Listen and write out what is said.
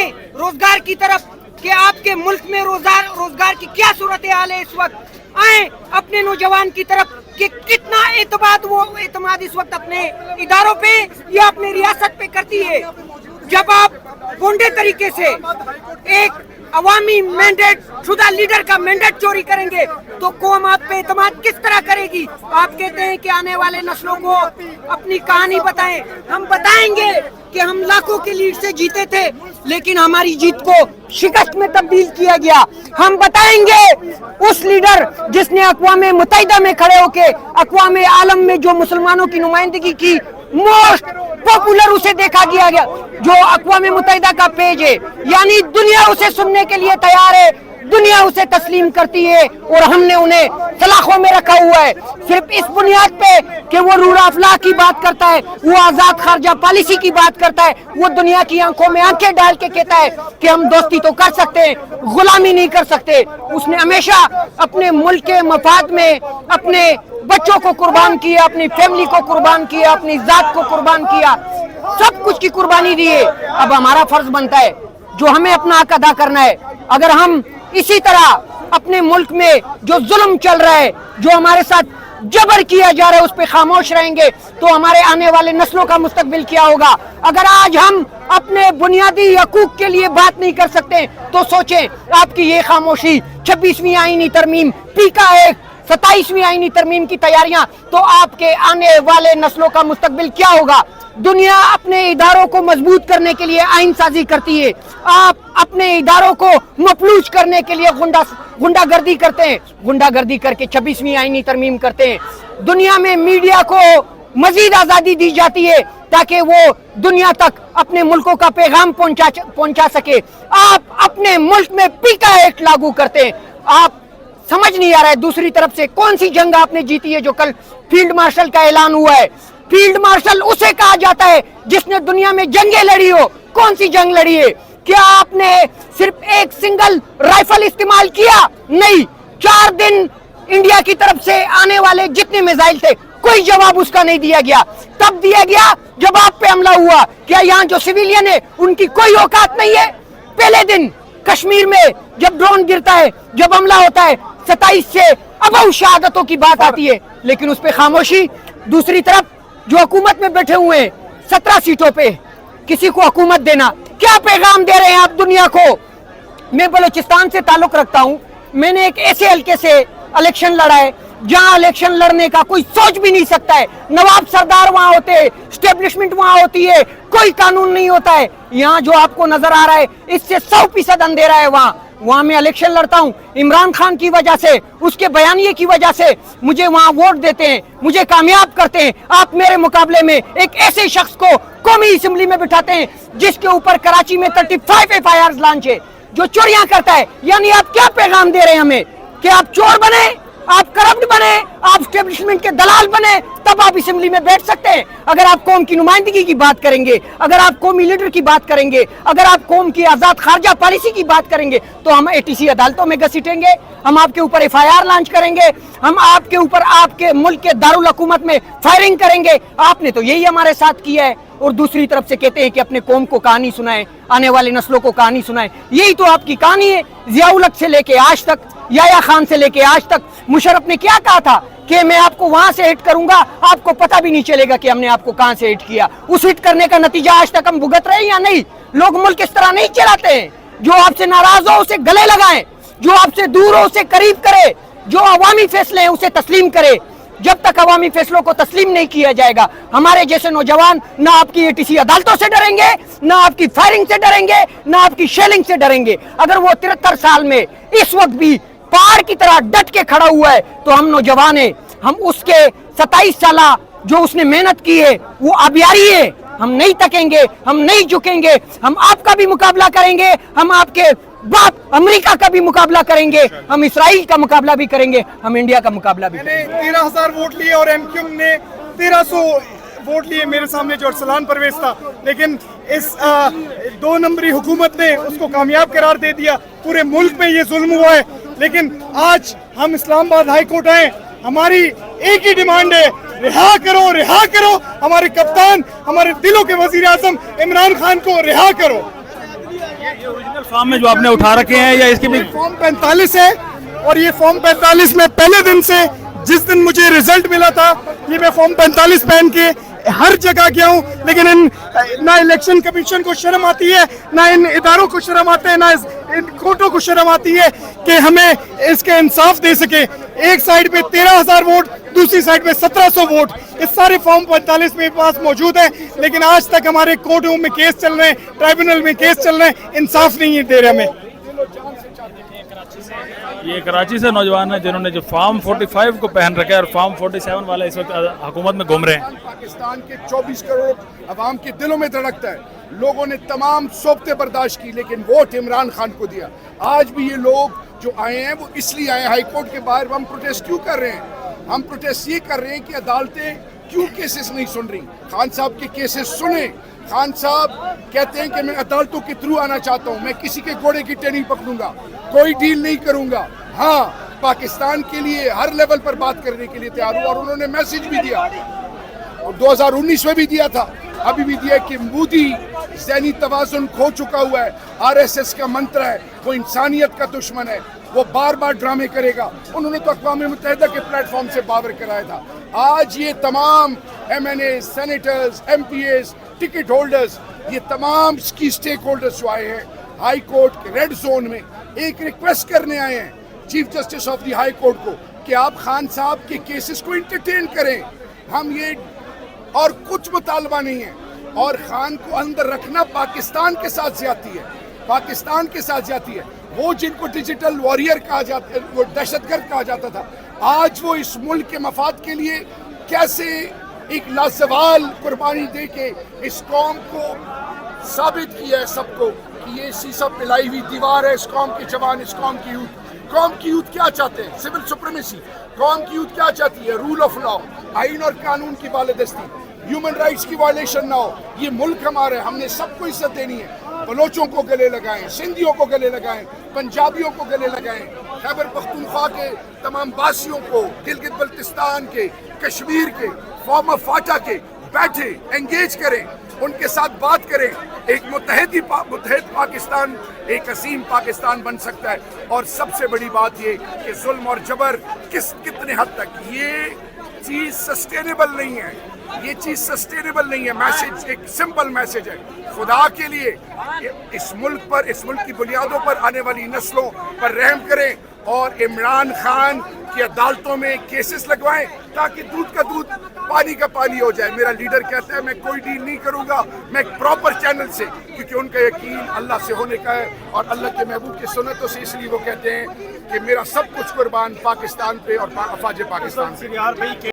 आए रोजगार की तरफ कि आपके मुल्क में रोजगार की क्या सूरत हाल है इस वक्त, आए अपने नौजवान की तरफ कि कितना एतमाद इस वक्त अपने इदारों पे या अपने रियासत पे करती है। जब आप गुंडे तरीके से एक अवामी मैंडेट शुदा लीडर का मैंडेट चोरी करेंगे तो कौम आप पे एतमाद किस तरह करेगी। आप कहते हैं कि आने वाले नस्लों को अपनी कहानी बताएं, हम बताएंगे कि हम लाखों की लीड से जीते थे लेकिन हमारी जीत को शिकस्त में तब्दील किया गया। हम बताएंगे उस लीडर जिसने अक़वाम मुत्तहिदा में खड़े होके अक़वाम आलम में जो मुसलमानों की नुमाइंदगी की मोस्ट पॉपुलर उसे देखा गया जो अक़वाम मुत्तहिदा का पेज है, यानी दुनिया उसे सुनने के लिए तैयार है, दुनिया उसे तस्लीम करती है और हमने उन्हें सलाखों में रखा हुआ है सिर्फ इस बुनियाद पे कि वो रूल ऑफ लॉ की बात करता है, वो आजाद खारजा पॉलिसी की बात करता है, वो दुनिया की आंखों में आंखें डाल के कहता है कि हम दोस्ती तो कर सकते हैं, गुलामी नहीं कर सकते। उसने हमेशा अपने मुल्क के मफाद में अपने बच्चों को कुर्बान किया, अपनी फैमिली को कुर्बान किया, अपनी जात को कुर्बान किया, सब कुछ की कुर्बानी दी है। अब हमारा फर्ज बनता है जो हमें अपना हक अदा करना है। अगर हम इसी तरह अपने मुल्क में जो जुल्म चल रहा है, जो हमारे साथ जबर किया जा रहा है, उस पे खामोश रहेंगे तो हमारे आने वाले नस्लों का मुस्तकबिल क्या होगा। अगर आज हम अपने बुनियादी हकूक के लिए बात नहीं कर सकते तो सोचें आपकी ये खामोशी 26वीं आईनी तरमीम पीका है, 27वीं आईनी तरमीम की तैयारियां, तो आपके आने वाले नस्लों का मुस्तकबिल क्या होगा। दुनिया अपने इदारों को मजबूत करने के लिए आइन साजी करती है, आप अपने इदारों को मफलूज करने के लिए गुंडागर्दी करते हैं, गुंडागर्दी करके 26वीं आईनी तरमीम करते हैं। दुनिया में मीडिया को मजीद आज़ादी दी जाती है ताकि वो दुनिया तक अपने मुल्कों का पैगाम पहुंचा सके। आप अपने मुल्क में पीका एक्ट लागू करते हैं। आप समझ नहीं आ रहा है दूसरी तरफ से कौन सी जंग आपने जीती है जो कल फील्ड मार्शल का ऐलान हुआ है। फील्ड मार्शल उसे कहा जाता है जिसने दुनिया में जंगें लड़ी हो। कौन सी जंग लड़ी है? क्या आपने सिर्फ एक सिंगल राइफल इस्तेमाल किया? नहीं। 4 दिन इंडिया की तरफ से आने वाले जितने मिसाइल थे कोई जवाब उसका नहीं दिया गया। तब दिया गया जब आप पे हमला हुआ। क्या यहाँ जो सिविलियन है उनकी कोई औकात नहीं है? पहले दिन कश्मीर में जब ड्रोन गिरता है, जब हमला होता है, 27 से अबव शहादतों की बात आती है लेकिन उस पे खामोशी। दूसरी तरफ जो हुकूमत में बैठे हुए हैं 17 सीटों पे किसी को हुकूमत देना, क्या पैगाम दे रहे हैं आप दुनिया को। मैं बलूचिस्तान से ताल्लुक रखता हूं, मैंने एक ऐसे हल्के से इलेक्शन लड़ा है जहां इलेक्शन लड़ने का कोई सोच भी नहीं सकता है। नवाब सरदार वहां होते हैं, स्टेब्लिशमेंट वहां होती है, कोई कानून नहीं होता है। यहाँ जो आपको नजर आ रहा है इससे 100% अंधेरा है। वहां मैं इलेक्शन लड़ता हूं इमरान खान की वजह से, उसके बयानिए की वजह से मुझे वहां वोट देते हैं, मुझे कामयाब करते हैं। आप मेरे मुकाबले में एक ऐसे शख्स को कौमी असेंबली में बिठाते हैं जिसके ऊपर कराची में 35 FIR लॉन्च है, जो चोरियां करता है। यानी आप क्या पैगाम दे रहे हैं हमें कि आप चोर बने, आप करप्ट बने, आप स्टेब्लिशमेंट के दलाल बने, तब आप असेंबली में बैठ सकते हैं। अगर आप कौम की नुमाइंदगी की बात करेंगे, अगर आप कौमी लीडर की बात करेंगे, अगर आप कौम की आजाद खारजा पॉलिसी की बात करेंगे तो हम ATC अदालतों में घसीटेंगे, हम आपके ऊपर FIR लॉन्च करेंगे, हम आपके ऊपर आपके मुल्क के दारुल हुकूमत में फायरिंग करेंगे। आपने तो यही हमारे साथ किया है। और दूसरी तरफ से कहते हैं कि अपने कौम को कहानी सुनाएं, आने वाले नस्लों को कहानी सुनाएं। यही तो आपकी कहानी है। ज़िया-उल-हक से लेके आज तक, याया खान से लेके आज तक, मुशर्रफ ने क्या कहा था कि मैं आपको वहां से हिट करूंगा, आपको पता भी नहीं चलेगा कि हमने आपको कहां से हिट किया। उस हिट करने का नतीजा आज तक हम भुगत रहे हैं या नहीं। लोग मुल्क इस तरह नहीं चलाते हैं। जो आपसे नाराज हो उसे गले लगाएं, जो आपसे दूर हो उसे करीब करे, जो अवामी फैसले हैं उसे तस्लीम करे। जब तक अवामी फैसलों को तस्लीम नहीं किया जाएगा, हमारे जैसे नौजवान ना आपकी ATC अदालतों से डरेंगे, ना आपकी फायरिंग से डरेंगे, ना आपकी शेलिंग से डरेंगे। अगर वो 73 साल में इस वक्त भी पहाड़ की तरह डट के खड़ा हुआ है तो हम नौजवान हैं। हम उसके 27 साल जो उसने मेहनत की है वो आबियारी है। हम नहीं थकेंगे, हम नहीं झुकेंगे, हम आपका भी मुकाबला करेंगे, हम आपके बाप अमेरिका का भी मुकाबला करेंगे, हम इसराइल का मुकाबला भी करेंगे, हम इंडिया का मुकाबला भी करेंगे। 13,000 वोट लिए और MQM ने 1300 वोट लिए मेरे सामने जो अरसलान परवेज था, लेकिन इस 2 नंबरी हुकूमत ने उसको कामयाब करार दे दिया। पूरे मुल्क में ये जुल्म हुआ है। लेकिन आज हम इस्लामाबाद हाई कोर्ट आए, हमारी एक ही डिमांड है, रिहा करो, रिहा करो हमारे कप्तान, हमारे दिलों के वजीर आजम इमरान खान को रिहा करो। ये ओरिजिनल फॉर्म में जो आपने उठा रखे हैं या इसकी भी फॉर्म 45 है और ये फॉर्म 45 में पहले दिन से जिस दिन मुझे रिजल्ट मिला था ये मैं फॉर्म 45 पहन के हर जगह गया हूँ, लेकिन ना इलेक्शन कमीशन को शर्म आती है, ना इन इदारों को शर्म आते हैं, ना इन कोर्टों को शर्म आती है कि हमें इसके इंसाफ दे सके। एक साइड पे 13,000 वोट, दूसरी साइड पे 1700 वोट, ये सारे फॉर्म 45 मेरे पास मौजूद है, लेकिन आज तक हमारे कोर्टों में केस चल रहे हैं, ट्राइब्यूनल में केस चल रहे हैं, इंसाफ नहीं दे रहे हमें। ये कराची से नौजवान है जिन्होंने जो फॉर्म 45 को पहन रखा है और फॉर्म 47 वाला इस वक्त हुकूमत में घूम रहे हैं। पाकिस्तान के 24 करोड़ अवाम के दिलों में धड़कता है। लोगों ने तमाम सोबतें बर्दाश्त की, लेकिन वोट इमरान खान को दिया। आज भी ये लोग जो आए हैं वो इसलिए आए हाई कोर्ट के बाहर। हम प्रोटेस्ट क्यों कर रहे हैं? हम प्रोटेस्ट ये कर रहे हैं कि अदालतें क्यों केसेस नहीं सुन रही। खान साहब के केसेस सुने। खान साहब कहते हैं कि मैं अदालतों के थ्रू आना चाहता हूं, मैं किसी के घोड़े की टेनी पकड़ूंगा, कोई डील नहीं करूंगा। हाँ, पाकिस्तान के लिए हर लेवल पर बात करने के लिए तैयार हूं और उन्होंने मैसेज भी दिया और 2019 में भी दिया था, अभी भी दिया कि मोदी ज़हनी तवाज़ुन खो चुका हुआ है। आरएसएस का मंत्र है, वो इंसानियत का दुश्मन है, वो बार बार ड्रामे करेगा। उन्होंने तो अक़वाम मुत्तहिदा के प्लेटफॉर्म से बावर कराया था। आज ये तमाम MNA, senators, MPAs, ticket holders, ये तमाम की स्टेक होल्डर्स जो आए हैं हाई कोर्ट के रेड जोन में, एक रिक्वेस्ट करने आए हैं chief justice of the high court को कि आप खान साहब के केसेस को इंटरटेन करें। हम ये और कुछ मुतालबा नहीं है। और खान को अंदर रखना पाकिस्तान के साथ ज्यादती है, पाकिस्तान के साथ ज्यादती है। वो जिनको डिजिटल वॉरियर कहा जाता, वो दहशतगर्द कहा जाता था, आज वो इस मुल्क के मफाद के लिए कैसे एक लाजवाल कुर्बानी दे के इस कौम को साबित किया है सबको कि ये शीशा पिलाई हुई दीवार है। इस कौम के जवान, इस कौम की यूथ क्या चाहते हैं? Civil supremacy. कौम की यूथ क्या चाहती है? रूल ऑफ लॉ, आइन और कानून की बालादस्ती, ह्यूमन राइट्स की वायलेशन ना हो। ये मुल्क हमारा है, हमने सबको इज्जत देनी है। बलोचों को गले लगाएं, सिंधियों को गले लगाएं, पंजाबियों को गले लगाएं, खैबर पख्तूनख्वा के तमाम बासियों को, गिलगित बल्तिस्तान के, कश्मीर के, फॉर्मर फाटा के बैठे एंगेज करें, उनके साथ बात करें। एक मुत्तहिद पाकिस्तान, एक असीम पाकिस्तान बन सकता है। और सबसे बड़ी बात ये कि जुल्म और जबर कितने हद तक ये चीज़ सस्टेनेबल नहीं है, ये चीज़ सस्टेनेबल नहीं है। मैसेज एक सिंपल मैसेज है, खुदा के लिए इस मुल्क पर, इस मुल्क की बुनियादों पर आने वाली नस्लों पर रहम करें और इमरान खान की अदालतों में केसेस लगवाएं ताकि दूध का दूध, पानी का पानी हो जाए। मेरा लीडर कहता है मैं कोई डील नहीं करूंगा, मैं एक प्रॉपर चैनल से, क्योंकि उनका यकीन अल्लाह से होने का है और अल्लाह के महबूब की सुन्नतों से, इसलिए वो कहते हैं कि मेरा सब कुछ कुर्बान पाकिस्तान पे और अफवाज पाकिस्तान से।